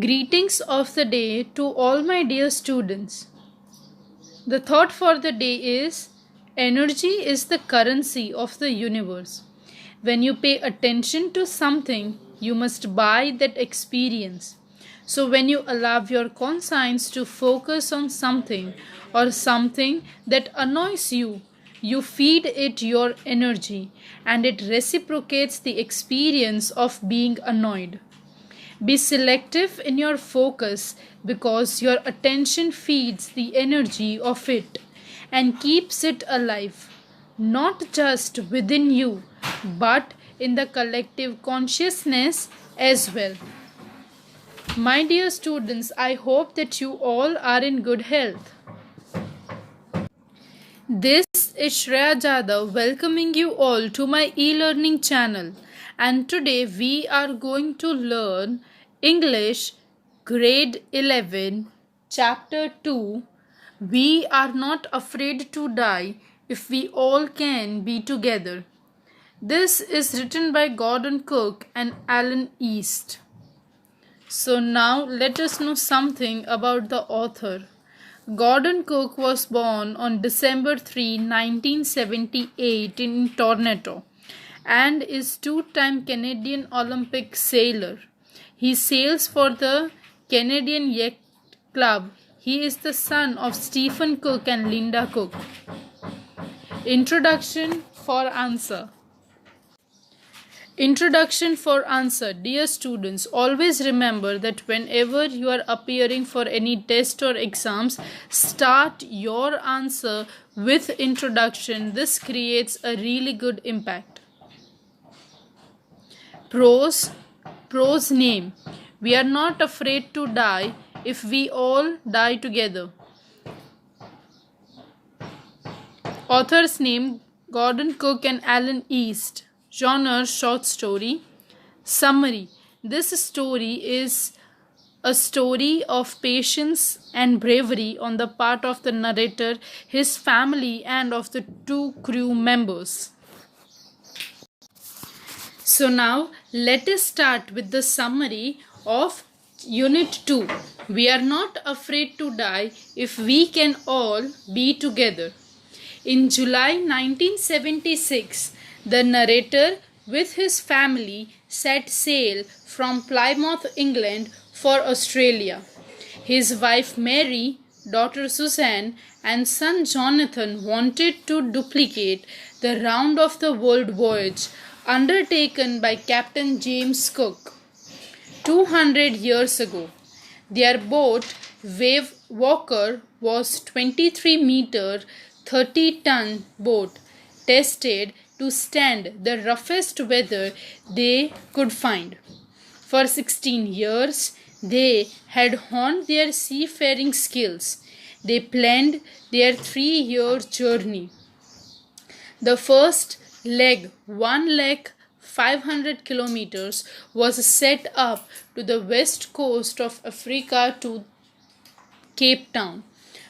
Greetings of the day to all my dear students. The thought for the day is energy is the currency of the universe. When you pay attention to something, you must buy that experience. So, when you allow your conscience to focus on something or something that annoys you, you feed it your energy and it reciprocates the experience of being annoyed. Be selective in your focus because your attention feeds the energy of it and keeps it alive, not just within you, but in the collective consciousness as well. My dear students, I hope that you all are in good health. This is Shreya Jadhav welcoming you all to my e-learning channel, and today we are going to learn English grade 11 chapter 2. We are not afraid to die if we all can be together. This is written by Gordon Cook and Alan East. So now let us know something about the author. Gordon Cook was born on December 3, 1978 in Toronto and is two-time Canadian Olympic sailor. He sails for the Canadian Yacht Club. He is the son of Stephen Cook and Linda Cook. Introduction for answer. Introduction for answer. Dear students, always remember that whenever you are appearing for any test or exams, start your answer with introduction. This creates a really good impact. Prose name. We are not afraid to die if we all die together. Author's name Gordon Cook and Alan East. Genre short story. Summary. This story is a story of patience and bravery on the part of the narrator, his family, and of the two crew members. So now let us start with the summary of Unit 2. We are not afraid to die if we can all be together. In July 1976, the narrator with his family set sail from Plymouth, England for Australia. His wife Mary, daughter Suzanne, and son Jonathan wanted to duplicate the round of the world voyage undertaken by Captain James Cook 200 years ago. Their boat, Wave Walker, was 23-meter, 30-ton boat tested to stand the roughest weather they could find. For 16 years, they had honed their seafaring skills. They planned their 3-year journey. The first leg, 500 kilometers, was set up to the west coast of Africa to Cape Town.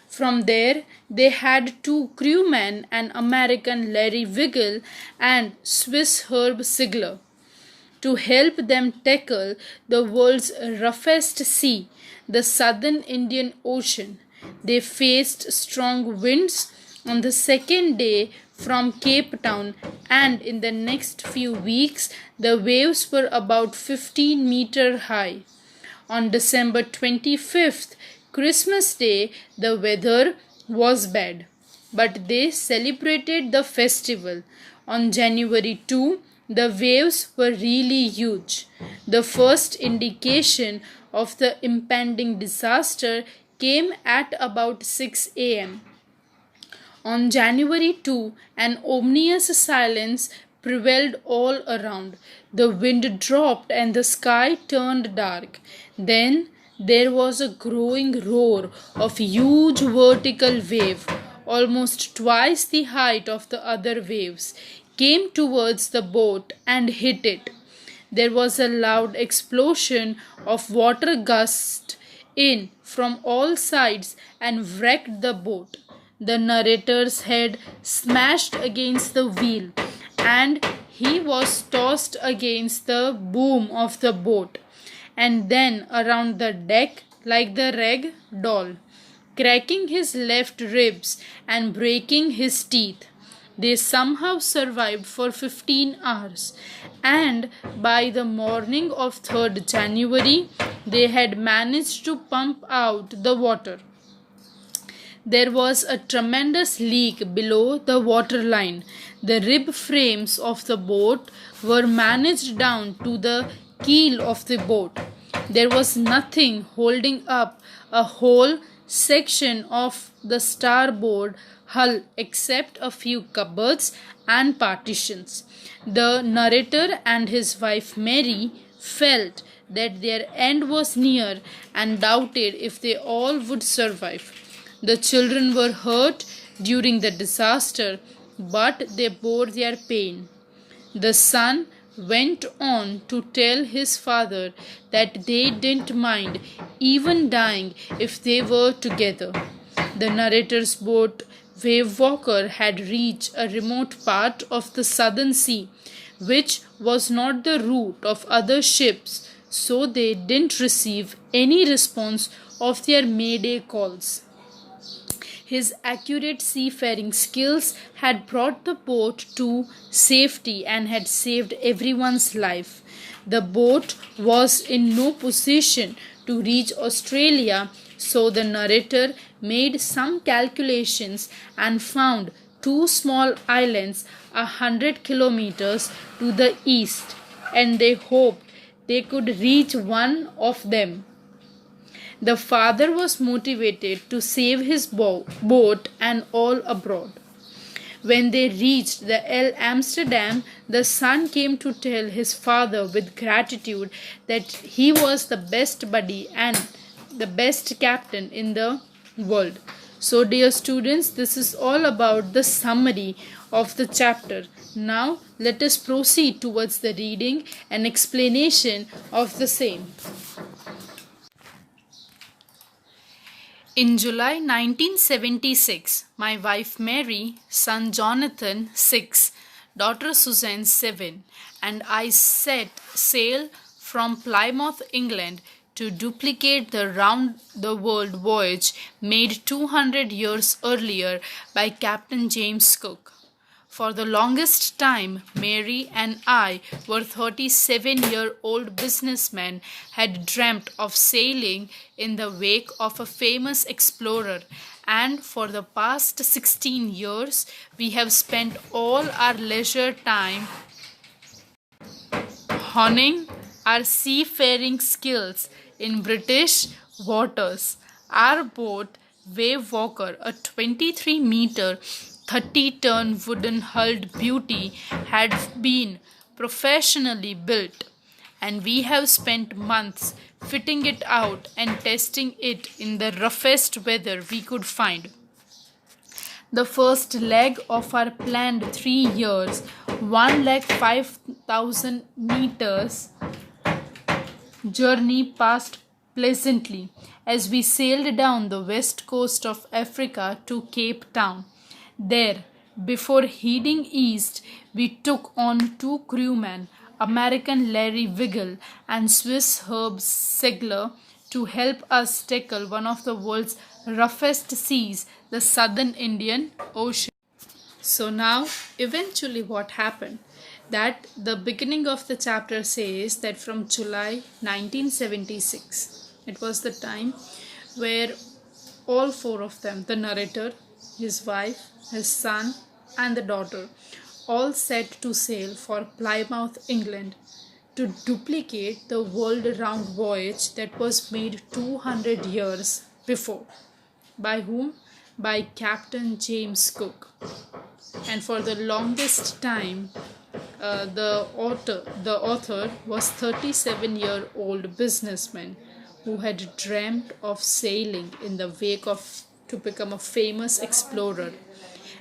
From there, they had two crewmen, an American Larry Wiggle and Swiss Herb Sigler, to help them tackle the world's roughest sea, the Southern Indian Ocean. They faced strong winds on the second day from Cape Town, and in the next few weeks, the waves were about 15 meters high. On December 25th, Christmas Day, the weather was bad, but they celebrated the festival. On January 2, the waves were really huge. The first indication of the impending disaster came at about 6 a.m. On January 2, an ominous silence prevailed all around. The wind dropped and the sky turned dark. Then there was a growing roar of huge vertical wave, almost twice the height of the other waves, came towards the boat and hit it. There was a loud explosion of water gust in from all sides and wrecked the boat. The narrator's head smashed against the wheel and he was tossed against the boom of the boat. and then around the deck like the rag doll, cracking his left ribs and breaking his teeth. They somehow survived for 15 hours, and by the morning of 3rd January, they had managed to pump out the water. There was a tremendous leak below the waterline. The rib frames of the boat were managed down to the keel of the boat. There was nothing holding up a whole section of the starboard hull except a few cupboards and partitions. The narrator and his wife Mary felt that their end was near and doubted if they all would survive. The children were hurt during the disaster, but they bore their pain. The son went on to tell his father that they didn't mind even dying if they were together. The narrator's boat, Wave Walker, had reached a remote part of the southern sea, which was not the route of other ships, so they didn't receive any response of their mayday calls. His accurate seafaring skills had brought the boat to safety and had saved everyone's life. The boat was in no position to reach Australia, so the narrator made some calculations and found two small islands 100 kilometers to the east, and they hoped they could reach one of them. The father was motivated to save his boat and all abroad. When they reached the Amsterdam, the son came to tell his father with gratitude that he was the best buddy and the best captain in the world. So, dear students, this is all about the summary of the chapter. Now, let us proceed towards the reading and explanation of the same. In July 1976, my wife Mary, son Jonathan 6, daughter Suzanne 7, and I set sail from Plymouth, England to duplicate the round-the-world voyage made 200 years earlier by Captain James Cook. For the longest time, Mary and I were 37-year-old businessmen had dreamt of sailing in the wake of a famous explorer, and for the past 16 years, we have spent all our leisure time honing our seafaring skills in British waters. Our boat, Wave Walker, a 23-meter 30-ton wooden-hulled beauty, had been professionally built, and we have spent months fitting it out and testing it in the roughest weather we could find. The first leg of our planned 3 years, 1,05,000 meters journey passed pleasantly as we sailed down the west coast of Africa to Cape Town. There, before heading east, we took on 2 crewmen, American Larry Wiggle and Swiss Herb Segler, to help us tackle one of the world's roughest seas, the Southern Indian Ocean. So now, eventually what happened? That the beginning of the chapter says that from July 1976, it was the time where all 4 of them, the narrator, his wife, his son, and the daughter, all set to sail for Plymouth, England, to duplicate the world-round voyage that was made 200 years before. By whom? By Captain James Cook. And for the longest time, the author was 37-year-old businessman who had dreamt of sailing in the wake of to become a famous explorer.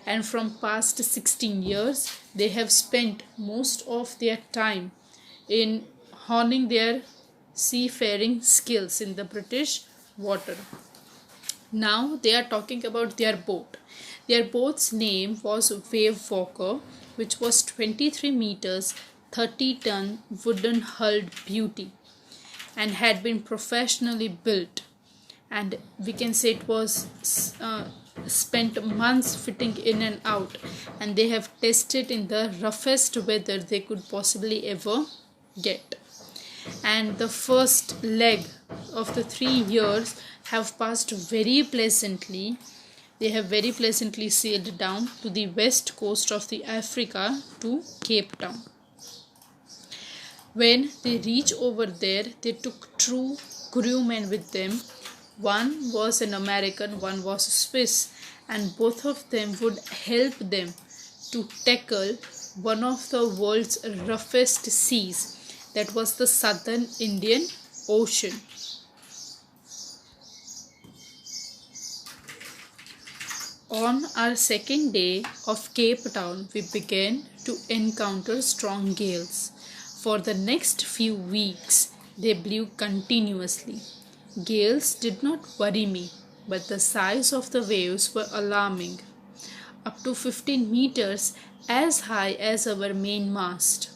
And from past 16 years, they have spent most of their time in honing their seafaring skills in the British water. Now they are talking about their boat. Their boat's name was Wave Walker, which was 23 meters, 30-ton wooden-hulled beauty. and had been professionally built. And we can say it was spent months fitting in and out, and they have tested in the roughest weather they could possibly ever get. And the first leg of the 3 years have passed very pleasantly. They have very pleasantly sailed down to the west coast of the Africa to Cape Town. When they reached over there, they took two crewmen with them. One was an American, one was a Swiss, and both of them would help them to tackle one of the world's roughest seas, that was the Southern Indian Ocean. On our second day of Cape Town, we began to encounter strong gales. For the next few weeks, they blew continuously. Gales did not worry me, but the size of the waves were alarming. Up to 15 meters, as high as our mainmast.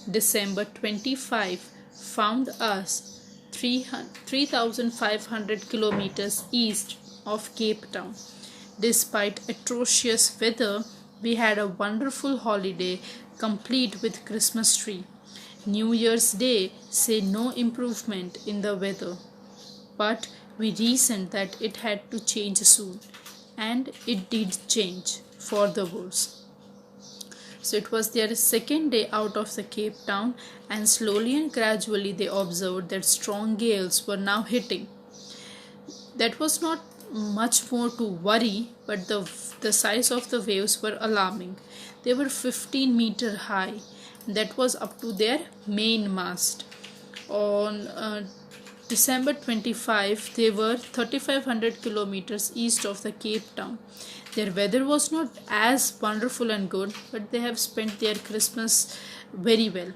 December 25 found us 3,500 kilometers east of Cape Town. Despite atrocious weather, we had a wonderful holiday complete with Christmas tree. New Year's Day saw no improvement in the weather, but we reasoned that it had to change soon, and it did change for the worse. So it was their second day out of the Cape Town, and slowly and gradually they observed that strong gales were now hitting. That was not much more to worry, but the size of the waves were alarming. They were 15-meter high. That was up to their mainmast. On December 25, they were 3,500 kilometers east of the Cape Town. Their weather was not as wonderful and good, but they have spent their Christmas very well.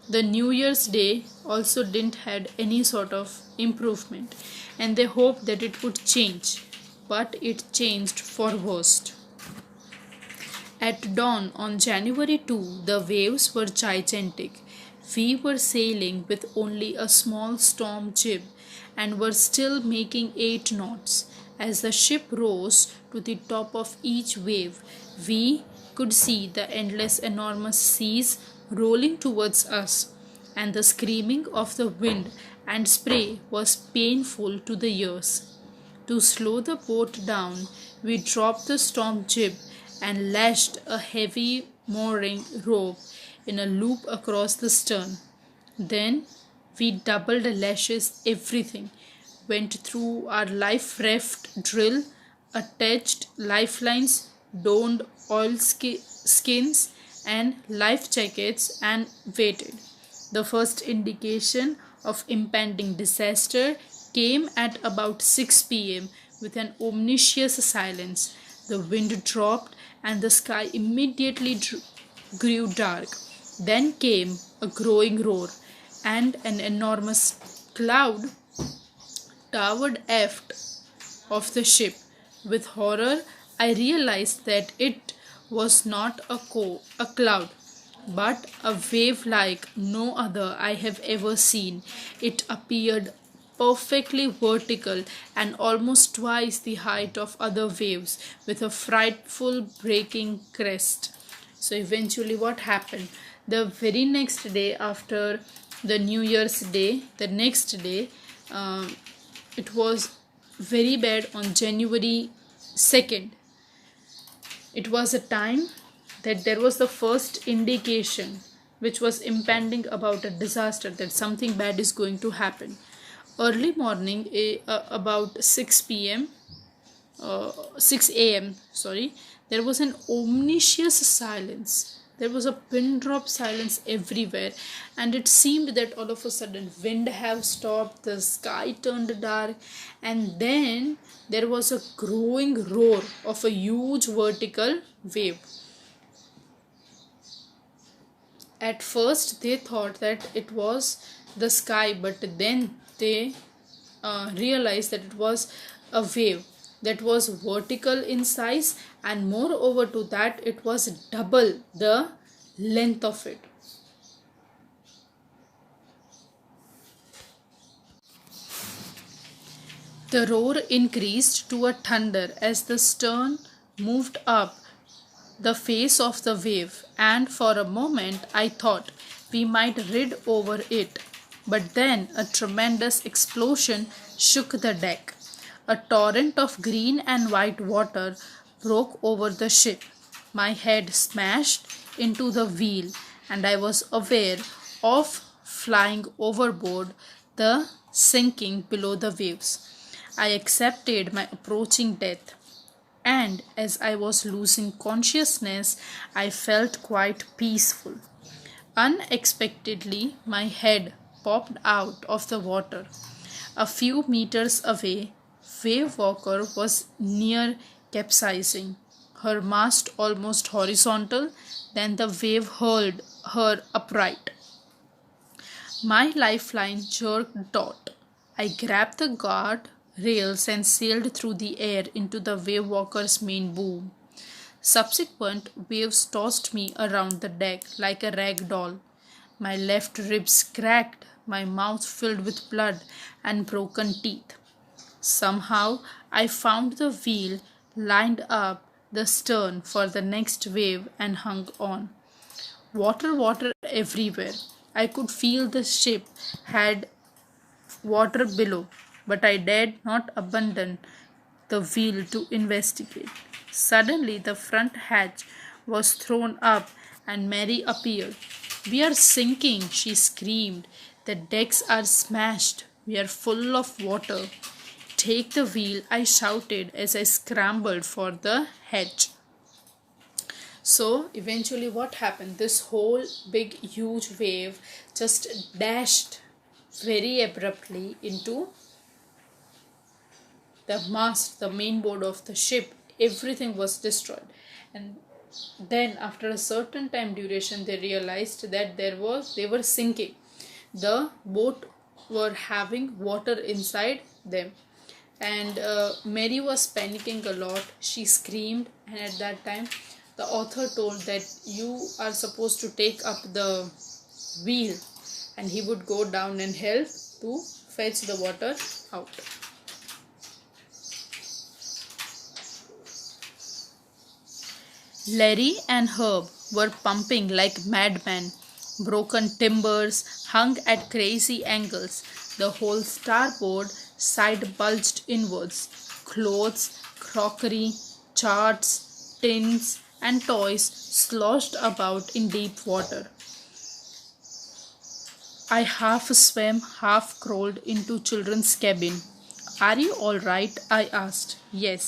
The New Year's Day also didn't had any sort of improvement, and they hoped that it would change, but it changed for worst. At dawn on January 2, the waves were gigantic. We were sailing with only a small storm jib and were still making 8 knots. As the ship rose to the top of each wave, we could see the endless enormous seas rolling towards us, and the screaming of the wind and spray was painful to the ears. To slow the boat down, we dropped the storm jib and lashed a heavy mooring rope in a loop across the stern. Then we doubled lashes everything, went through our life raft drill, attached lifelines, donned oilskins and life jackets, and waited. The first indication of impending disaster came at about 6 p.m. with an ominous silence. The wind dropped and the sky immediately grew dark. Then came a growing roar, and an enormous cloud towered aft of the ship. With horror, I realized that it was not a cloud, but a wave like no other I have ever seen. It appeared perfectly vertical and almost twice the height of other waves, with a frightful breaking crest. So eventually what happened? The very next day after the New Year's Day, the next day, it was very bad on January 2nd. It was a time that there was the first indication which was impending about a disaster, that something bad is going to happen. Early morning, about 6 a.m., there was an ominous silence. There was a pin drop silence everywhere, and it seemed that all of a sudden wind have stopped, the sky turned dark, and then there was a growing roar of a huge vertical wave. At first they thought that it was the sky, but then they realized that it was a wave that was vertical in size, and moreover to that it was double the length of it. The roar increased to a thunder as the stern moved up the face of the wave, and for a moment I thought we might rid over it. But then a tremendous explosion shook the deck. A torrent of green and white water broke over the ship. My head smashed into the wheel, and I was aware of flying overboard, the sinking below the waves. I accepted my approaching death, and as I was losing consciousness, I felt quite peaceful. Unexpectedly, my head popped out of the water. A few meters away, Wave Walker was near capsizing, her mast almost horizontal. Then the wave hurled her upright. My lifeline jerked taut. I grabbed the guard rails and sailed through the air into the wave walker's main boom. Subsequent waves tossed me around the deck like a rag doll. My left ribs cracked, my mouth filled with blood and broken teeth. Somehow I found the wheel, lined up the stern for the next wave, and hung on. Water, water everywhere. I could feel the ship had water below, but I dared not abandon the wheel to investigate. Suddenly, the front hatch was thrown up and Mary appeared. "We are sinking," she screamed. "The decks are smashed. We are full of water." "Take the wheel," I shouted as I scrambled for the hatch. So eventually, what happened? This whole big, huge wave just dashed very abruptly into the mast, the main board of the ship. Everything was destroyed. And then, after a certain time duration, they realized that they were sinking. The boat were having water inside them, and Mary was panicking a lot. She screamed, and at that time the author told that you are supposed to take up the wheel, and he would go down and help to fetch the water out. Larry and Herb were pumping like madmen. Broken timbers hung at crazy angles. The whole starboard side bulged inwards. Clothes, crockery, charts, tins, and toys sloshed about in deep water. I half swam, half crawled into children's cabin. "Are you all right?" I asked. "Yes,"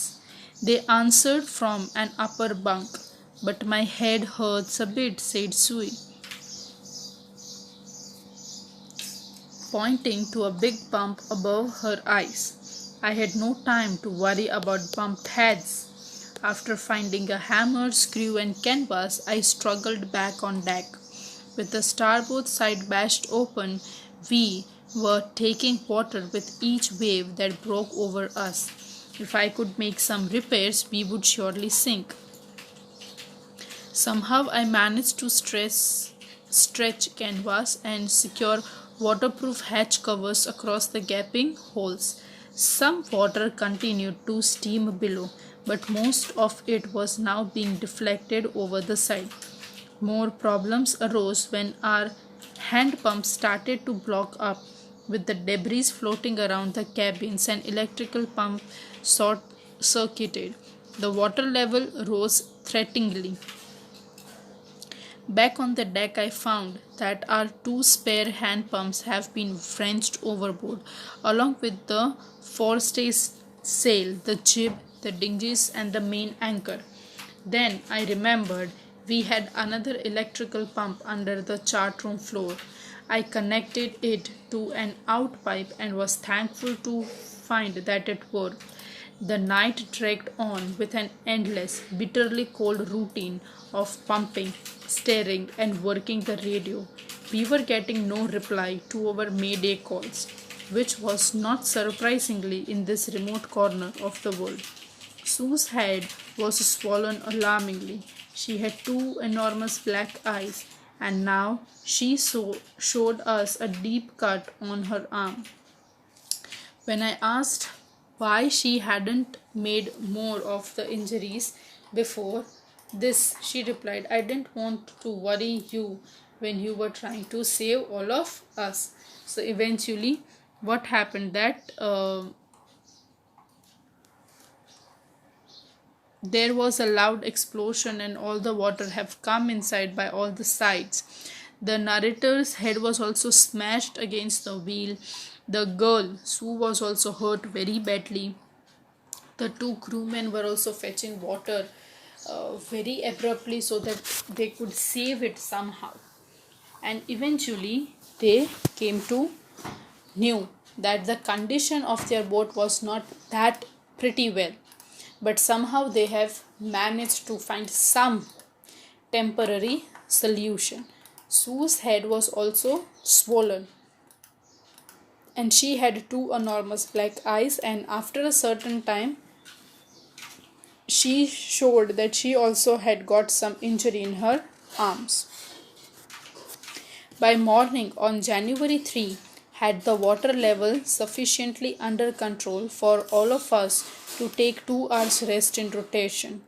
they answered from an upper bunk. "But my head hurts a bit," said Sue, pointing to a big bump above her eyes. I had no time to worry about bumped heads. After finding a hammer, screw, and canvas, I struggled back on deck. With the starboard side bashed open, we were taking water with each wave that broke over us. If I could make some repairs, we would surely sink. Somehow I managed to stretch canvas and secure waterproof hatch covers across the gaping holes. Some water continued to steam below, but most of it was now being deflected over the side. More problems arose when our hand pumps started to block up, with the debris floating around the cabins and electrical pump short circuited. The water level rose threateningly. Back on the deck, I found that our two spare hand pumps have been wrenched overboard, along with the forestay sail, the jib, the dinghies, and the main anchor. Then I remembered we had another electrical pump under the chart room floor. I connected it to an out pipe and was thankful to find that it worked. The night dragged on with an endless, bitterly cold routine of pumping, staring, and working the radio. We were getting no reply to our Mayday calls, which was not surprisingly in this remote corner of the world. Sue's head was swollen alarmingly. She had two enormous black eyes, and now she showed us a deep cut on her arm. When I asked why she hadn't made more of the injuries before this. She replied, I didn't want to worry you when you were trying to save all of us. So eventually, what happened that there was a loud explosion and all the water have come inside by all the sides. The narrator's head was also smashed against the wheel. The girl, Sue, was also hurt very badly. The two crewmen were also fetching water very abruptly so that they could save it somehow. And eventually, they came to knew that the condition of their boat was not that pretty well, but somehow they have managed to find some temporary solution. Sue's head was also swollen and she had two enormous black eyes, and after a certain time she showed that she also had got some injury in her arms. By morning on January 3, had the water level sufficiently under control for all of us to take 2 hours rest in rotation.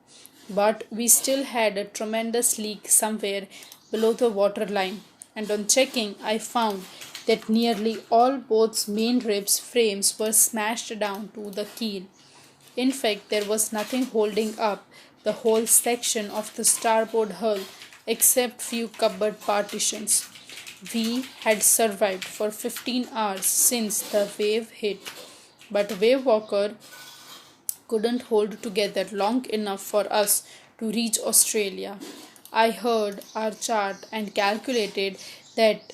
But we still had a tremendous leak somewhere below the water line, and on checking I found that nearly all boats' main ribs frames were smashed down to the keel. In fact, there was nothing holding up the whole section of the starboard hull except few cupboard partitions. We had survived for 15 hours since the wave hit, but Wave Walker couldn't hold together long enough for us to reach Australia. I heard our chart and calculated that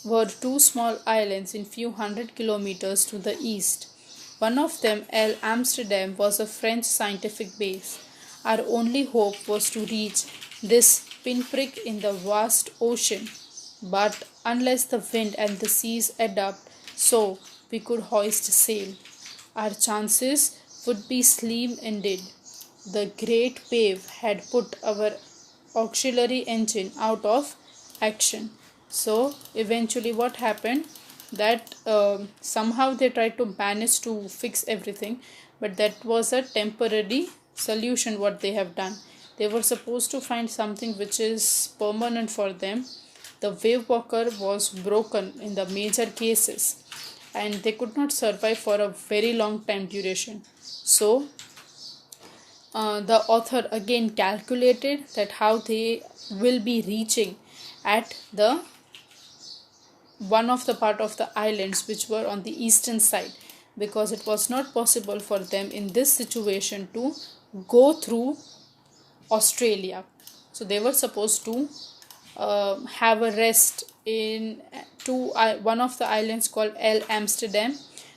were two small islands in few hundred kilometers to the east. One of them, El Amsterdam, was a French scientific base. Our only hope was to reach this pinprick in the vast ocean, but unless the wind and the seas adapt so we could hoist sail, our chances would be slim indeed. The great wave had put our auxiliary engine out of action. So eventually what happened that somehow they tried to manage to fix everything, but that was a temporary solution what they have done. They were supposed to find something which is permanent for them. The Wave Walker was broken in the major cases and they could not survive for a very long time duration. So the author again calculated that how they will be reaching at the one of the part of the islands which were on the eastern side, because it was not possible for them in this situation to go through Australia. So they were supposed to have a rest in one of the islands called El Amsterdam,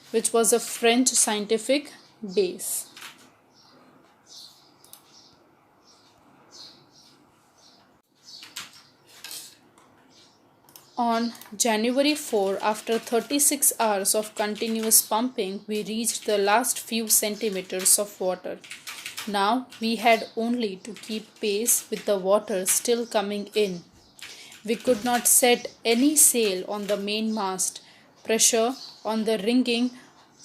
which was a French scientific base. On January 4, after 36 hours of continuous pumping, we reached the last few centimeters of water. Now we had only to keep pace with the water still coming in. We could not set any sail on the mainmast. Pressure on the rigging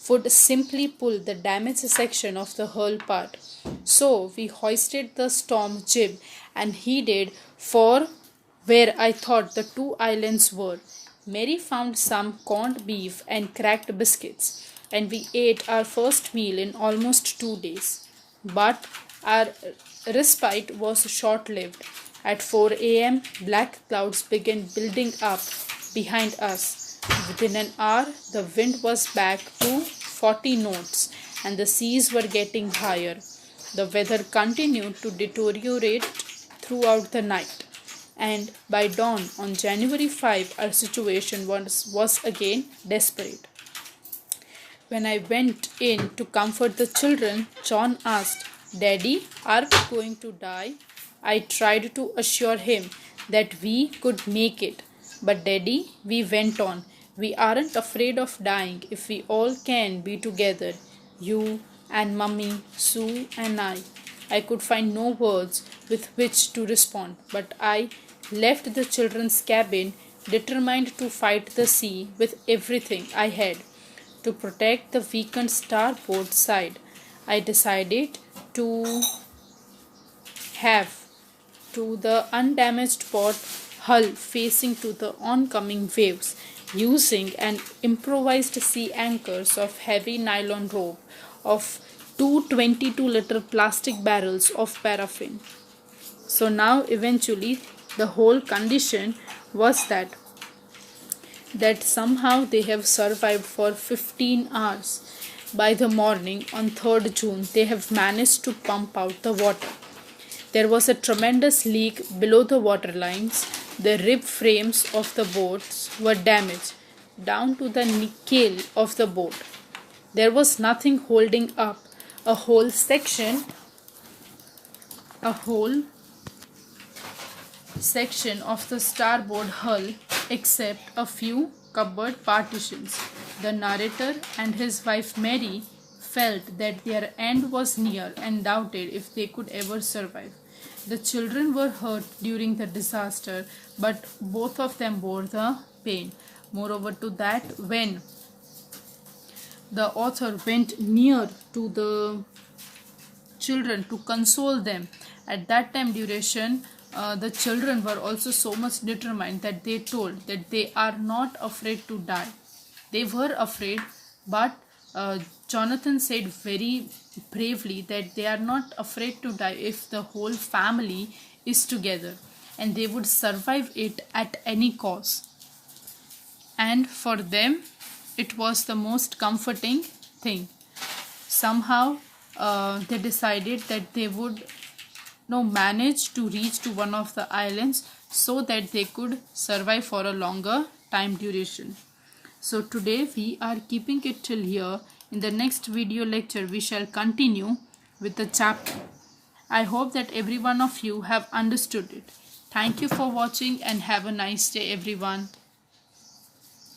would simply pull the damaged section of the hull part. So we hoisted the storm jib and headed for where I thought the two islands were. Mary found some corned beef and cracked biscuits, and we ate our first meal in almost 2 days. But our respite was short lived. At 4 a.m., black clouds began building up behind us. Within an hour, the wind was back to 40 knots and the seas were getting higher. The weather continued to deteriorate throughout the night, and by dawn on January 5, our situation was again desperate. When I went in to comfort the children, John asked, Daddy, are we going to die? I tried to assure him that we could make it. But Daddy, we went on, we aren't afraid of dying if we all can be together. You and Mummy, Sue and I. I could find no words with which to respond, but I left the children's cabin determined to fight the sea with everything I had. to protect the weakened starboard side. I decided to have to the undamaged port hull facing to the oncoming waves, using an improvised sea anchors of heavy nylon rope of two 22-liter plastic barrels of paraffin. So now eventually the whole condition was that somehow they have survived for 15 hours. By the morning on 3rd June, they have managed to pump out the water. There was a tremendous leak below the water lines. The rib frames of the boats were damaged down to the keel of the boat. There was nothing holding up a whole section of the starboard hull except a few cupboard partitions. The narrator and his wife Mary felt that their end was near and doubted if they could ever survive. The children were hurt during the disaster, but both of them bore the pain. Moreover to that, when the author went near to the children to console them, at that time duration, the children were also so much determined that they told that they are not afraid to die. They were afraid, but Jonathan said very bravely that they are not afraid to die if the whole family is together, and they would survive it at any cost. And for them, it was the most comforting thing. Somehow, they decided that they would manage to reach to one of the islands so that they could survive for a longer time duration. So today we are keeping it till here. In the next video lecture we shall continue with the chapter. I hope that every one of you have understood it. Thank you for watching and have a nice day everyone.